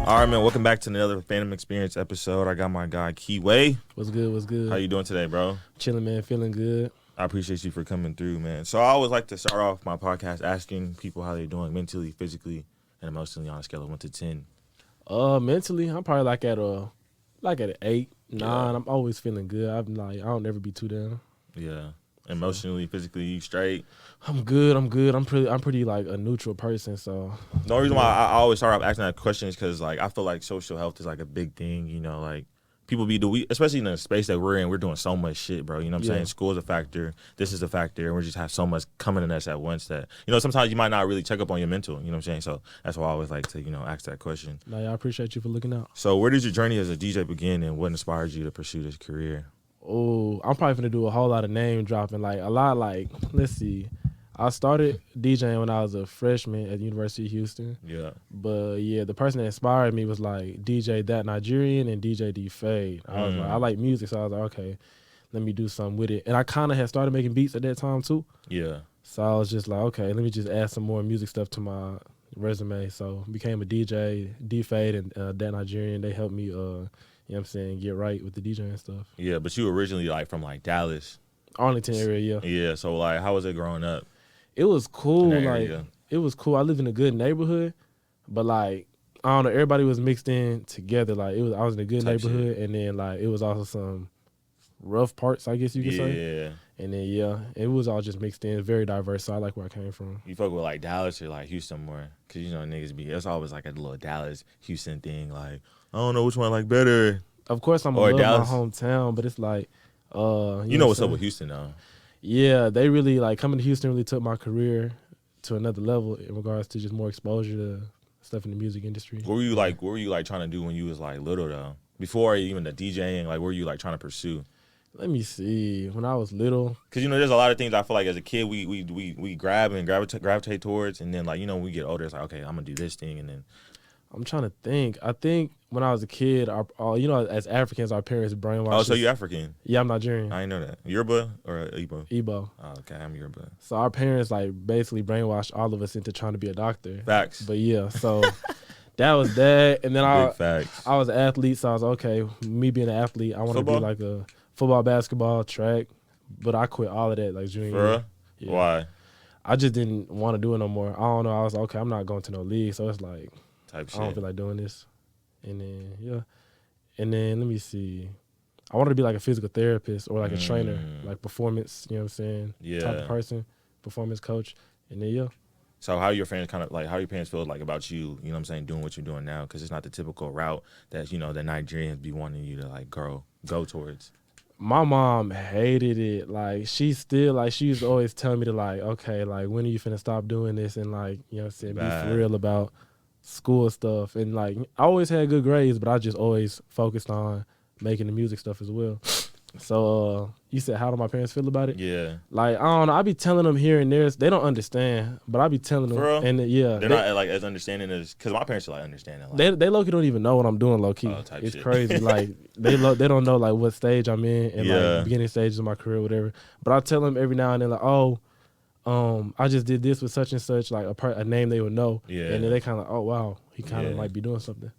All right, man. Welcome back to another Phantom Experience episode. I got my guy KeyWay. What's good? What's good? How you doing today, bro? Chilling, man. Feeling good. I appreciate you for coming through, man. So I always like to start off my podcast asking people how they're doing mentally, physically, and emotionally on a scale of 1 to 10. Mentally, I'm probably like at an 8, 9. Yeah. I'm always feeling good. I don't ever be too down. Yeah. Emotionally, physically, you straight? I'm good. I'm pretty like a neutral person. So The only reason why I always start off asking that question is because like I feel like social health is like a big thing. You know, like people especially in the space that we're in, we're doing so much shit, bro. You know what I'm saying? School is a factor. This is a factor. And we just have so much coming in us at once that, you know, sometimes you might not really check up on your mental. You know what I'm saying? So that's why I always like to, you know, ask that question. I appreciate you for looking out. So where did your journey as a DJ begin, and what inspired you to pursue this career? Oh, I'm probably gonna do a whole lot of name dropping. Like a lot. Like let's see. I started DJing when I was a freshman at the University of Houston. Yeah. But yeah, the person that inspired me was like DJ That Nigerian and DJ D Fade. I was like, I like music, so I was like, okay, let me do something with it. And I kind of had started making beats at that time too. Yeah. So I was just like, okay, let me just add some more music stuff to my resume. So became a DJ, D Fade and That Nigerian. They helped me, you know what I'm saying, get right with the DJing and stuff. Yeah, but you originally like from like Dallas. Arlington area, yeah. Yeah, so like how was it growing up? It was cool. In that Like area? it was cool. I live in a good neighborhood, but like I don't know, everybody was mixed in together. Like I was in a good Type neighborhood, shit. and then like it was also some rough parts, I guess you could say. Yeah. And then it was all just mixed in, very diverse. So I like where I came from. You fuck with like Dallas or like Houston more? Cause you know niggas it's always like a little Dallas Houston thing. Like I don't know which one I like better. Of course, I'm Or love Dallas. my hometown, but it's like You know what's up with Houston though. Yeah, they really like coming to Houston really took my career to another level in regards to just more exposure to stuff in the music industry. What were you like trying to do when you was like little though? Before even the DJing, like what were you like trying to pursue? Let me see. When I was little, Cause you know there's a lot of things I feel like as a kid we grab and gravitate towards, and then like you know when we get older it's like okay I'm gonna do this thing, and then I'm trying to think. I think when I was a kid, you know, as Africans, our parents brainwashed oh so us. you African? Yeah, I'm Nigerian. I didn't know that. Yoruba or Igbo? Igbo. Oh, okay, I'm Yoruba. So our parents like basically brainwashed all of us into trying to be a doctor. Facts. But yeah, so that was that. And then Big facts. I was an athlete, so I was okay. Me being an athlete, I want to be Football? like a football, basketball, track. But I quit all of that like junior For year. real? Yeah. Why? I just didn't want to do it no more. I don't know. I was like, okay, I'm not going to no league, so it's like Type I don't shit. feel like doing this. And then let me see. I wanted to be like a physical therapist or like a trainer, like performance, you know what I'm saying? Yeah. Type of person, performance coach. And then So how your parents how your parents feel like about you, you know what I'm saying, doing what you're doing now? Because it's not the typical route that, you know, the Nigerians be wanting you to like go towards. my mom hated it. Like she used to always tell me to like, okay, like when are you finna stop doing this and like, you know what I'm saying, Bad. be for real about school stuff. And like I always had good grades, but I just always focused on making the music stuff as well. So you said how do my parents feel about it? Yeah. Like I don't know, I be telling them here and there. They don't understand, but I be telling them. For real? And They're not like as understanding as, because my parents are like understanding. Like, they low-key don't even know what I'm doing low-key. Oh, type It's shit. crazy. Like they don't know like what stage I'm in and Yeah. like beginning stages of my career, whatever. But I tell them every now and then like, oh, I just did this with such and such, like a name they would know. Yeah. And then they kind of like, oh wow, he kind of Yeah. might be doing something.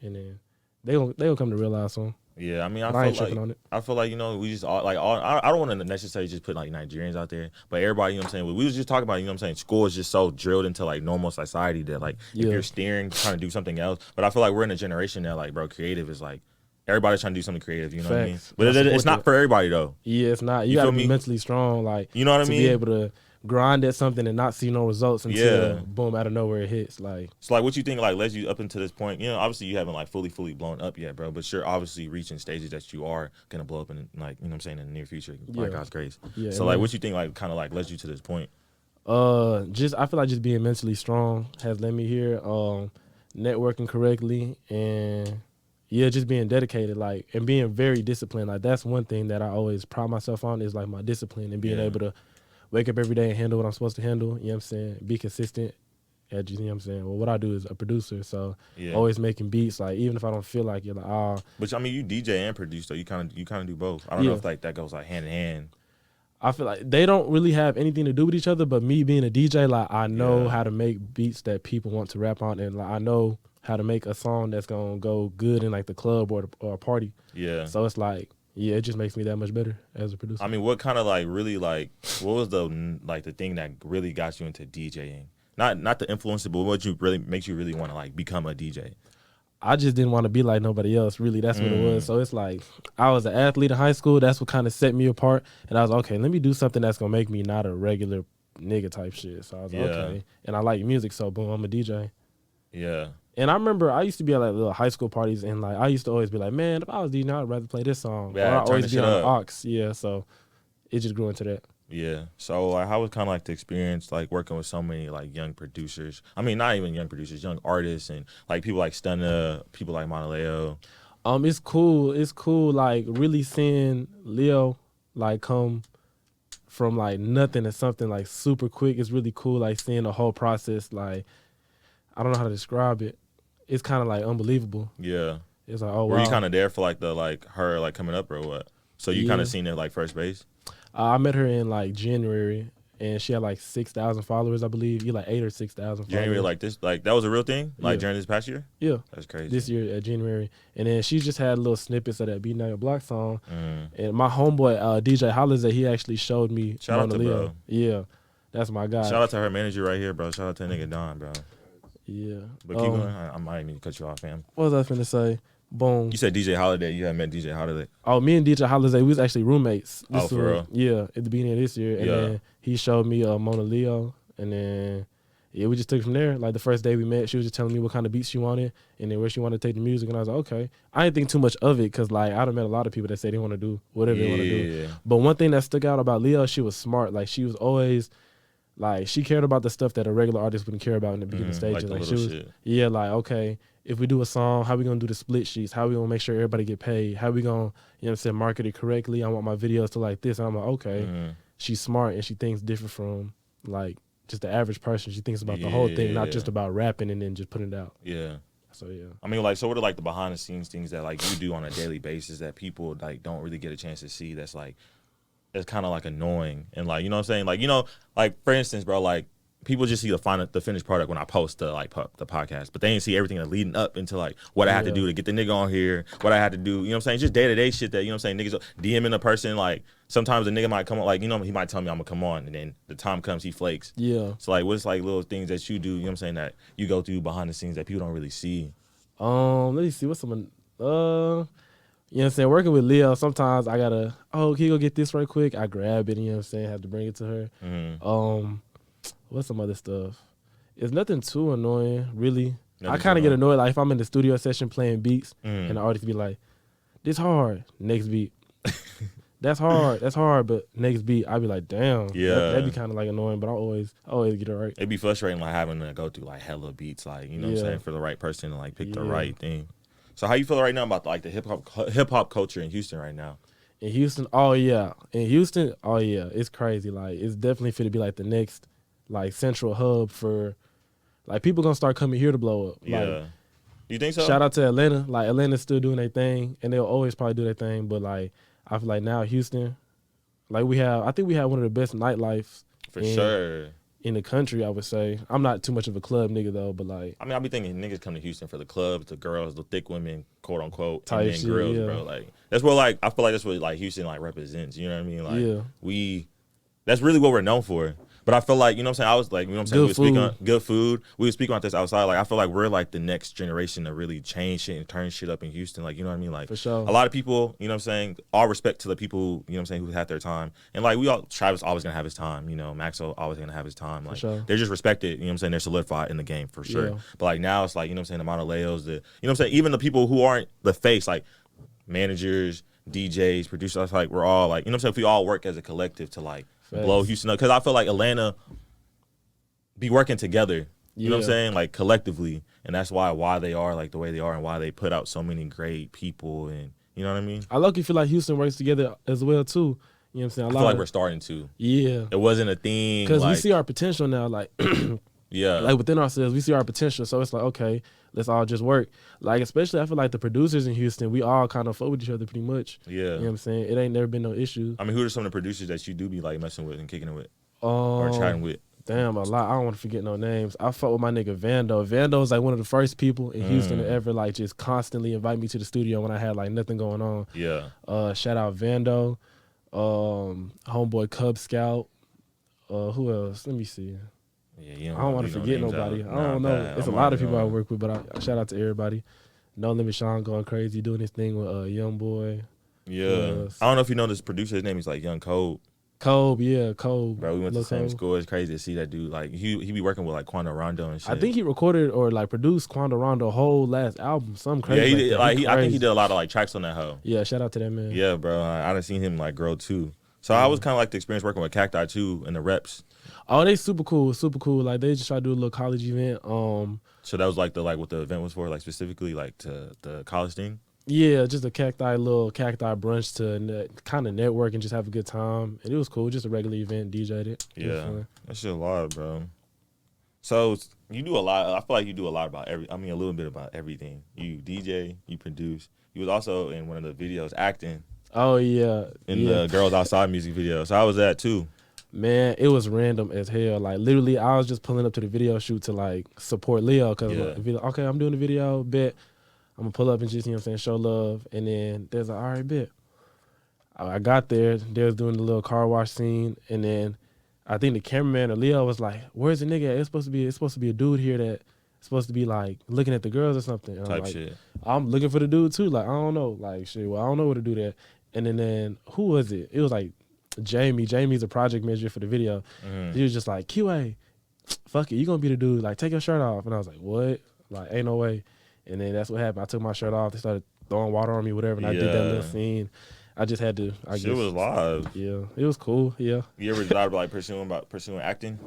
And then they'll come to realize soon. yeah, I mean, I But I ain't feel tripping on like it. I feel like, you know, we just all like I don't want to necessarily just put like Nigerians out there, but everybody, you know what I'm saying. We was just talking about, you know what I'm saying. School is just so drilled into like normal society that like if Yeah. you're steering trying to do something else, but I feel like we're in a generation that like bro, creative is like everybody's trying to do something creative. You know what I mean? Facts. But I support it's not that. for everybody though. Yeah, it's not. You You gotta feel be me? mentally strong, like You know what I to mean? be able to grind at something and not see no results until Yeah. boom, out of nowhere it hits. Like So like, what you think like led you up into this point? You know, obviously you haven't like fully blown up yet, bro. But you're obviously reaching stages that you are gonna blow up in, like, you know what I'm saying, in the near future, by Yeah. God's grace. Yeah, So and like, then- what you think like kind of like led you to this point? I feel like just being mentally strong has led me here. Networking correctly and just being dedicated, like, and being very disciplined. Like that's one thing that I always pride myself on is like my discipline and being Yeah. able able to wake up every day and handle what I'm supposed to handle. You know what I'm saying? Be consistent. You know what I'm saying? Well, what I do is a producer, so Yeah. always making beats. Like even if I don't feel like it, like But I mean, you DJ and produce, so you kind of do both. I don't know Yeah. if like that goes like hand in hand. I feel like they don't really have anything to do with each other. But me being a DJ, like I know Yeah. how to make beats that people want to rap on, and like I know how to make a song that's gonna go good in like the club or a party. Yeah. So it's like, yeah, it just makes me that much better as a producer. I mean, what kind of like really like what was the thing that really got you into DJing? Not the influence, but what makes you really want to like become a DJ? I just didn't want to be like nobody else, really. That's what it was. So it's like, I was an athlete in high school. That's what kind of set me apart. And I was okay, let me do something that's going to make me not a regular nigga type shit. So I was like, okay. And I like music, so boom, I'm a DJ. Yeah. And I remember I used to be at like little high school parties, and like I used to always be like, man, if I was DJing, I'd rather play this song. Yeah, or I'd always be on up. aux. Yeah, so it just grew into that. Yeah. So like, how was kind of like the experience like working with so many like young producers? I mean, not even young producers, young artists, and like people like Stunna, people like Monaleo. It's cool. It's cool. Like really seeing Leo like come from like nothing to something like super quick. It's really cool. Like seeing the whole process. Like I don't know how to describe it. It's kind of like unbelievable. Yeah. It's like, oh, wow. Were you kind of there for like her like coming up or what? So you kind of seen it like first base? I met her in like January, and she had like 6,000 followers, I believe. You like 8,000 or 6,000 followers. January, like this, like that was a real thing, like during this past year. Yeah, that's crazy. This year at January, and then she just had little snippets of that Beating Out Your Block song. And my homeboy DJ Holiday, he actually showed me. Shout out to bro. Yeah, that's my guy. Shout out to her manager right here, bro. Shout out to nigga Don, bro. Yeah, but keep going. I might even cut you off, fam. What was I finna say? Boom. You said DJ Holiday. You had met DJ Holiday. Oh, me and DJ Holiday, we was actually roommates. For real? Yeah, at the beginning of this year. And then he showed me Monaleo. And then, we just took it from there. Like the first day we met, she was just telling me what kind of beats she wanted and then where she wanted to take the music. And I was like, okay. I didn't think too much of it because like I done met a lot of people that say they want to do whatever they want to do. But one thing that stuck out about Leo, she was smart. Like she was always... Like she cared about the stuff that a regular artist wouldn't care about in the beginning stages. Like she was, shit. Like okay, if we do a song, how we gonna do the split sheets? How we gonna make sure everybody get paid? How we gonna, market it correctly? I want my videos to like this. And I'm like, okay, she's smart and she thinks different from like just the average person. She thinks about the whole thing, not just about rapping and then just putting it out. Yeah. So yeah. I mean, like, so what are like the behind the scenes things that like you do on a daily basis that people like don't really get a chance to see? That's like. It's kind of like annoying and like, you know what I'm saying? Like, like for instance, bro, like people just see the finished product when I post the podcast, but they didn't see everything that's leading up into like what I had to do to get the nigga on here, what I had to do, you know what I'm saying? Just day-to-day shit that, you know what I'm saying? Niggas DMing a person, like sometimes the nigga might come on, like, he might tell me I'm gonna come on and then the time comes, he flakes. Yeah. So like, what's like little things that you do, you know what I'm saying, that you go through behind the scenes that people don't really see? Let me see, what's some, you know what I'm saying? Working with Leo, sometimes I gotta, can you go get this right quick? I grab it, you know what I'm saying? Have to bring it to her. What's some other stuff? It's nothing too annoying, really. I kind of get annoyed, like if I'm in the studio session playing beats and the artist be like, this hard, next beat. That's hard, but next beat, I'd be like, damn. Yeah. That'd be kind of like annoying, but I always get it right. It'd be frustrating like having to go through like hella beats, like, you know what I'm saying, for the right person to like pick the right thing. So how you feel right now about like the hip hop culture in Houston right now? In Houston, it's crazy. Like it's definitely fit to be like the next like central hub for like people gonna start coming here to blow up. Yeah, like, you think so? Shout out to Atlanta. Like Atlanta's still doing their thing, and they'll always probably do their thing. But like I feel like now Houston, like I think we have one of the best nightlifes for sure. In the country, I would say. I'm not too much of a club nigga though, but like I mean, I be thinking niggas come to Houston for the clubs, the girls, the thick women, quote unquote, type and then shit, girls, bro. Like that's what like I feel like that's what like Houston like represents. You know what I mean? Like that's really what we're known for. But I feel like, you know what I'm saying? I was like, you know what I'm saying? We were speaking on good food. We were speaking about this outside. Like, I feel like we're like the next generation to really change shit and turn shit up in Houston. Like, you know what I mean? Like, for sure. A lot of people, you know what I'm saying? All respect to the people, you know what I'm saying, who had their time. And like, Travis always gonna have his time. You know, Maxo always gonna have his time. Like, they're just respected, you know what I'm saying? They're solidified in the game for sure. Yeah. But like now it's like, you know what I'm saying? The Monaleos, you know what I'm saying? Even the people who aren't the face, like managers, DJs, producers, like we're all like, you know what I'm saying? If we all work as a collective to like blow Houston up. Because I feel like Atlanta be working together, you know what I'm saying? Like collectively. And that's why they are like the way they are and why they put out so many great people and you know what I mean? I lucky feel like Houston works together as well too. You know what I'm saying? I feel like we're starting to. Yeah. It wasn't a thing. Because we see our potential now, like like within ourselves, we see our potential. So it's like, okay, let's all just work. Like, especially I feel like the producers in Houston, we all kind of fuck with each other pretty much. Yeah. You know what I'm saying? It ain't never been no issue. I mean, who are some of the producers that you do be like messing with and kicking it with? Or chatting with? Damn, a lot. I don't want to forget no names. I fuck with my nigga Vando. Vando is like one of the first people in Houston to ever like just constantly invite me to the studio when I had like nothing going on. Yeah. Shout out Vando. Homeboy Cub Scout. Who else? Let me see. Yeah, I don't want to forget nobody. I don't know. It's a lot of people I work with, but I shout out to everybody. No Limit Sean going crazy, doing his thing with Young Boy. Yeah. I don't know if you know this producer. His name is like Young Code. Kobe, yeah, Kobe. Bro, we went to the same school. It's crazy to see that dude. Like he be working with like Quando Rondo and shit. I think he recorded or like produced Quando Rondo whole last album. Something crazy. Yeah, he did. I think he did a lot of like tracks on that hoe. Yeah, shout out to that man. Yeah, bro. I done seen him like grow too. So I was kind of like the experience working with Cacti too and the reps. Oh, they super cool, super cool. Like they just try to do a little college event. So that was like what the event was for, like specifically like to the college thing. Yeah, just a little cacti brunch to kind of network and just have a good time. And it was cool, just a regular event, DJ'd it. Yeah, that shit a lot, bro. So you do a lot. I feel like you do a lot about a little bit about everything. You DJ, you produce. You was also in one of the videos acting. Oh, yeah. In the Girls Outside music video. So I was that too. Man, it was random as hell. Like, literally, I was just pulling up to the video shoot to, like, support Leo. Because, okay, I'm doing the video, bet. I'm going to pull up and just, you know what I'm saying, show love. And then there's all right, bet. I got there. They was doing the little car wash scene. And then I think the cameraman or Leo was like, where's the nigga at? It's supposed to be a dude here that's supposed to be, like, looking at the girls or something. And Type like, shit. I'm looking for the dude, too. Like, I don't know. Like, shit, well, I don't know where to do that. And then who was it? It was, like, Jamie. Jamie's a project manager for the video. He was just like, QA, fuck it. You going to be the dude. Like, take your shirt off. And I was like, what? Like, ain't no way. And then that's what happened. I took my shirt off. They started throwing water on me, whatever. And I did that little scene. I just had to. I guess. It was live. Yeah, it was cool. Yeah. You ever thought about pursuing acting?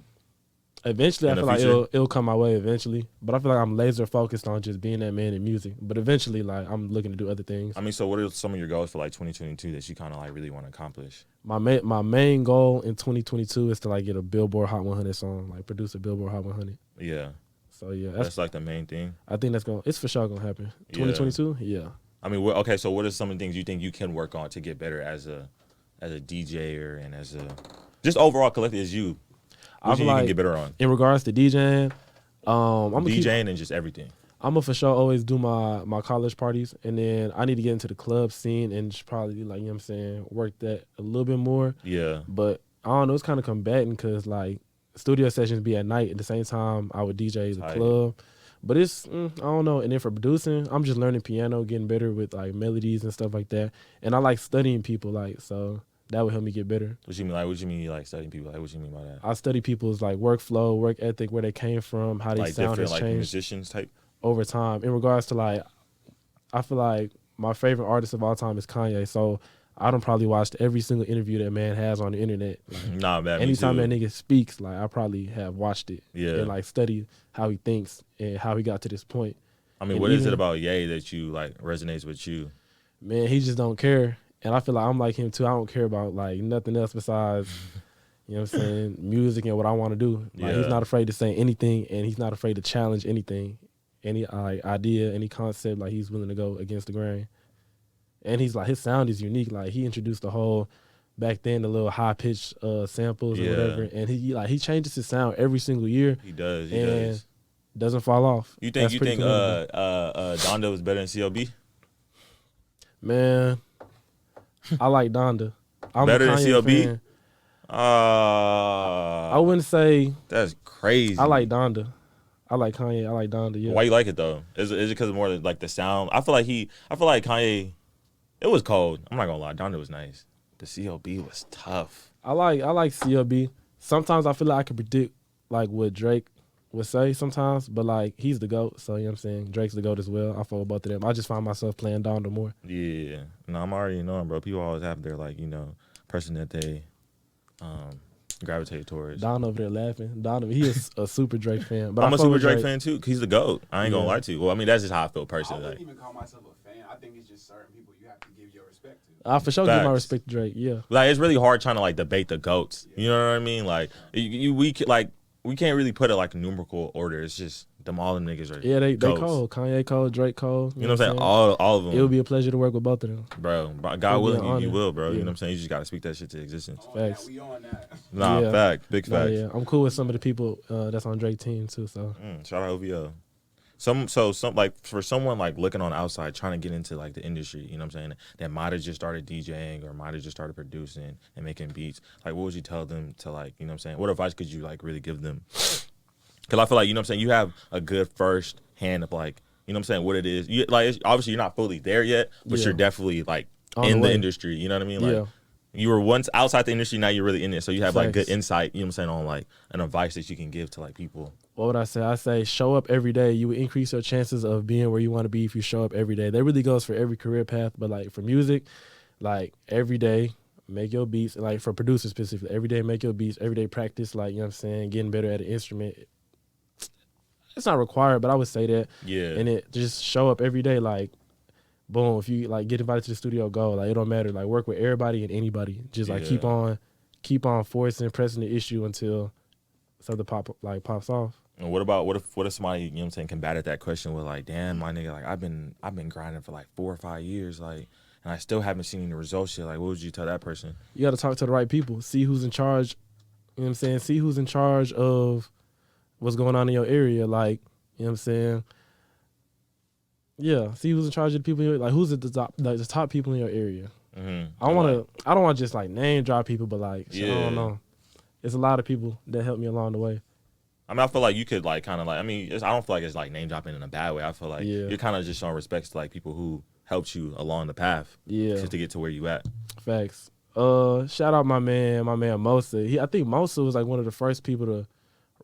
Eventually, I feel like it'll come my way eventually. But I feel like I'm laser focused on just being that man in music. But eventually, like I'm looking to do other things. I mean, so what are some of your goals for like 2022 that you kind of like really want to accomplish? My main goal in 2022 is to like get a Billboard Hot 100 song, like produce a Billboard Hot 100. Yeah. So yeah, that's like the main thing. I think it's for sure gonna happen. 2022, yeah. I mean, okay. So what are some of the things you think you can work on to get better as a DJ and as a just overall collective as you? What do you can get better on? In regards to DJing, I'm DJing and just everything. I'm gonna for sure always do my college parties, and then I need to get into the club scene and just probably like, you know what I'm saying, work that a little bit more. Yeah. But I don't know, it's kind of combating because like studio sessions be at night at the same time I would DJ the club. But it's I don't know. And then for producing, I'm just learning piano, getting better with like melodies and stuff like that. And I like studying people, like so. That would help me get better. What you mean like studying people? Like what you mean by that? I study people's like workflow, work ethic, where they came from, how they like sound has like changed musicians type over time. In regards to like, I feel like my favorite artist of all time is Kanye. So I don't probably watched every single interview that man has on the internet. Like, nah, man. Anytime that nigga speaks, like I probably have watched it. Yeah. And like studied how he thinks and how he got to this point. I mean, what is it about Ye that you like resonates with you? Man, he just don't care. And I feel like I'm like him too. I don't care about like nothing else besides, you know what I'm saying, music and what I want to do. Like he's not afraid to say anything, and he's not afraid to challenge anything, any idea, any concept. Like he's willing to go against the grain. And he's like, his sound is unique. Like he introduced the whole back then the little high pitched samples or whatever, and he changes his sound every single year. He does. Doesn't fall off. You think Donda was better than CLB? Man. I like Donda. I'm better than CLB? Fan. I wouldn't say. That's crazy. I like Donda. I like Kanye. I like Donda. Yeah. Why you like it though? Is it because of more like the sound? I feel like Kanye. It was cold. I'm not gonna lie. Donda was nice. The CLB was tough. I like CLB. Sometimes I feel like I can predict like what Drake would say sometimes, but like he's the GOAT, so you know what I'm saying? Drake's the GOAT as well. I follow both of them. I just find myself playing Donda more. Yeah. No, I'm already knowing, bro. People always have their like, you know, person that they gravitate towards. Don over there laughing. Donovan, he is a super Drake fan. But I'm a super Drake fan too, 'cause he's the GOAT. I ain't gonna lie to you. Well, I mean that's just how I feel personally. I wouldn't even call myself a fan. I think it's just certain people you have to give your respect to. I for sure give my respect to Drake, yeah. Like it's really hard trying to like debate the GOATs. You know what I mean? Like we can't really put it like a numerical order. It's just all them niggas are Yeah, they goats. cold. Kanye cold, Drake cold. You know what I'm saying? All of them. It would be a pleasure to work with both of them. Bro, God willing, you will, bro. Yeah. You know what I'm saying? You just got to speak that shit to existence. Facts. We on that. Nah, Yeah. fact. Big facts. Yeah, I'm cool with some of the people that's on Drake team too. So Shout out OVO. Some like for someone like looking on the outside trying to get into like the industry, you know what I'm saying, that might have just started DJing or might have just started producing and making beats, like what would you tell them to, like, you know what I'm saying, what advice could you like really give them? Because I feel like, you know what I'm saying, you have a good first hand of like, you know what I'm saying, what it is. You, like, obviously you're not fully there yet, but you're definitely like in the industry, you know what I mean? Like you were once outside the industry, now you're really in it. So you have like good insight, you know what I'm saying, on like an advice that you can give to like people. What would I say? I say show up every day. You will increase your chances of being where you want to be if you show up every day. That really goes for every career path, but like for music, like every day make your beats. Like for producers specifically, every day make your beats. Every day practice, like, you know what I'm saying, getting better at an instrument. It's not required, but I would say that. Yeah. And it just show up every day. Like, boom, if you like get invited to the studio, go. Like, it don't matter. Like, work with everybody and anybody. Just like keep on forcing, pressing the issue until something pops off. And what if somebody, you know what I'm saying, combated that question with like, damn, my nigga, like I've been grinding for like 4 or 5 years, like, and I still haven't seen any results yet. Like, what would you tell that person? You got to talk to the right people. See who's in charge. You know what I'm saying? See who's in charge of what's going on in your area. Like, you know what I'm saying? Yeah, see who's in charge of the people. Like, who's at the top people in your area. Mm-hmm. I don't want to just like name drop people, but like, I don't know. It's a lot of people that helped me along the way. I mean, I feel like you could like kind of like, I mean, I don't feel like it's like name dropping in a bad way. I feel like you're kind of just showing respects to like people who helped you along the path, just to get to where you at. Facts. Shout out my man Mosa. I think Mosa was like one of the first people to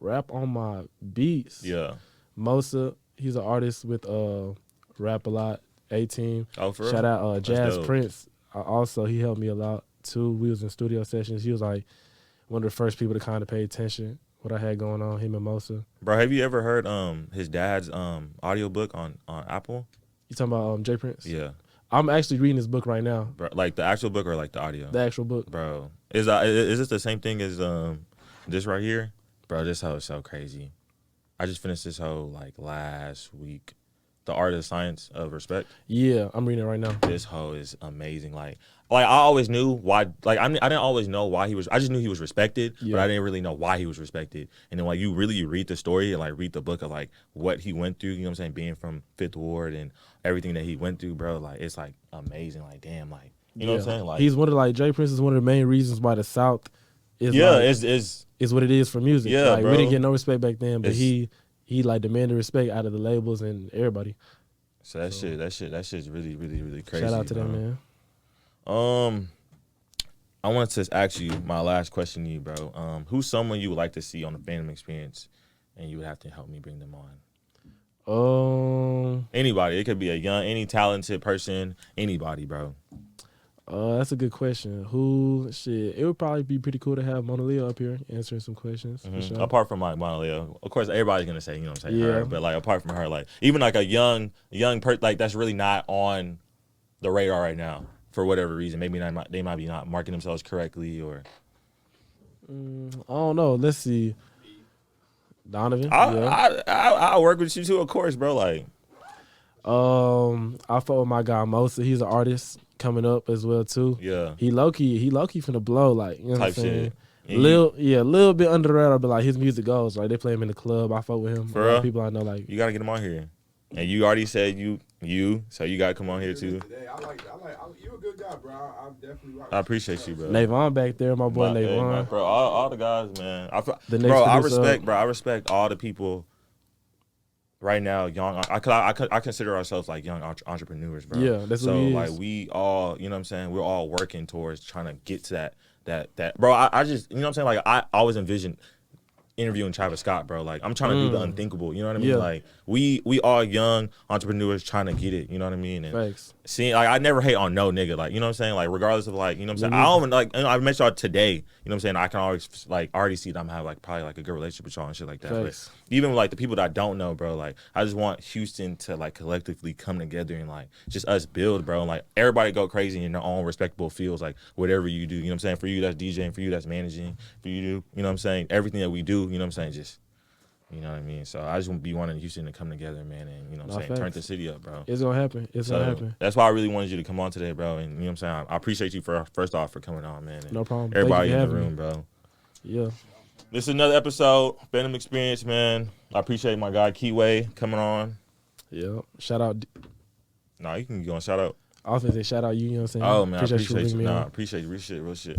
rap on my beats. Yeah. Mosa, he's an artist with Rap A Lot, A-Team. Oh, for real? Shout out Jazz Prince. Also, he helped me a lot too. We was in studio sessions. He was like one of the first people to kind of pay attention what I had going on, him and Mosa. Bro, have you ever heard his dad's audiobook on Apple? You talking about J Prince? Yeah. I'm actually reading this book right now. Bro, like the actual book or like the audio? The actual book. Bro, is this the same thing as this right here? Bro, this hoe is so crazy. I just finished this hoe like last week. The Art of Science of Respect. Yeah, I'm reading it right now. This hoe is amazing. Like I always knew why. Like I didn't always know why he was. I just knew he was respected, but I didn't really know why he was respected. And then like you read the story and like read the book of like what he went through. You know what I'm saying? Being from Fifth Ward and everything that he went through, bro. Like it's like amazing. Like damn. Like you know what I'm saying? Like he's one of J Prince is one of the main reasons why the South is is what it is for music. Yeah, like, bro. We didn't get no respect back then, but he like demanded respect out of the labels and everybody. So that shit's really, really, really crazy. Shout out to them, man. I wanted to ask you my last question to you, bro. Who's someone you would like to see on the Phantom Experience, and you would have to help me bring them on? Anybody. It could be any talented person, anybody, bro. That's a good question. It would probably be pretty cool to have Monaleo up here answering some questions. Mm-hmm. For sure. Apart from like Monaleo, of course, everybody's gonna say, you know what I'm saying, her. But like apart from her, like even like a young person, like that's really not on the radar right now for whatever reason. Maybe they might be not marketing themselves correctly, or I don't know. Let's see. Donovan. I'll work with you too, of course, bro. Like, I fought with my guy Mosa. He's an artist coming up as well too. Yeah. He low key finna blow, like, you know what I'm saying? Shit. Little bit under the radar, but like his music goes. Like they play him in the club. I fuck with him. For real? People I know, like, you gotta get him on here. And you already said you, so you gotta come on here too. You a good guy, bro. I definitely rock. I appreciate you, bro. Navon back there, my boy Navon. Bro, all the guys, man. I respect all the people right now, young. I consider ourselves like young entrepreneurs, bro. Yeah, that's what he is. Like we all, you know what I'm saying, we're all working towards trying to get to that. Bro, I just, you know what I'm saying, like I always envisioned interviewing Travis Scott, bro. Like I'm trying to do the unthinkable, you know what I mean? Yeah. Like we all young entrepreneurs trying to get it, you know what I mean? And Thanks. seeing, like, I never hate on no nigga, like, you know what I'm saying? Like regardless of like, you know what I'm saying? I don't even, like, you know, I met y'all today, you know what I'm saying? I can always like already see that I'm having like probably like a good relationship with y'all and shit like that. Thanks. But even like the people that I don't know, bro, like I just want Houston to like collectively come together and like just us build, bro. And, like everybody go crazy in their own respectable fields, like whatever you do, you know what I'm saying? For you that's DJing, for you that's managing, for you do, you know what I'm saying? Everything that we do, you know what I'm saying? Just You know what I mean? So I just be wanting Houston to come together, man, and you know what I'm saying, facts. turn the city up, bro. It's gonna happen. It's gonna happen. That's why I really wanted you to come on today, bro. And you know what I'm saying? I appreciate you first off for coming on, man. And No problem. everybody in the Thank you for room, having bro. Yeah. This is another episode, Phantom Experience, man. I appreciate my guy KeyWay coming on. Yeah. Shout out. Nah, you can go and shout out. I was gonna say shout out you. You know what I'm saying? Oh man, I appreciate for you. bringing me Nah, on. I appreciate you. Real shit.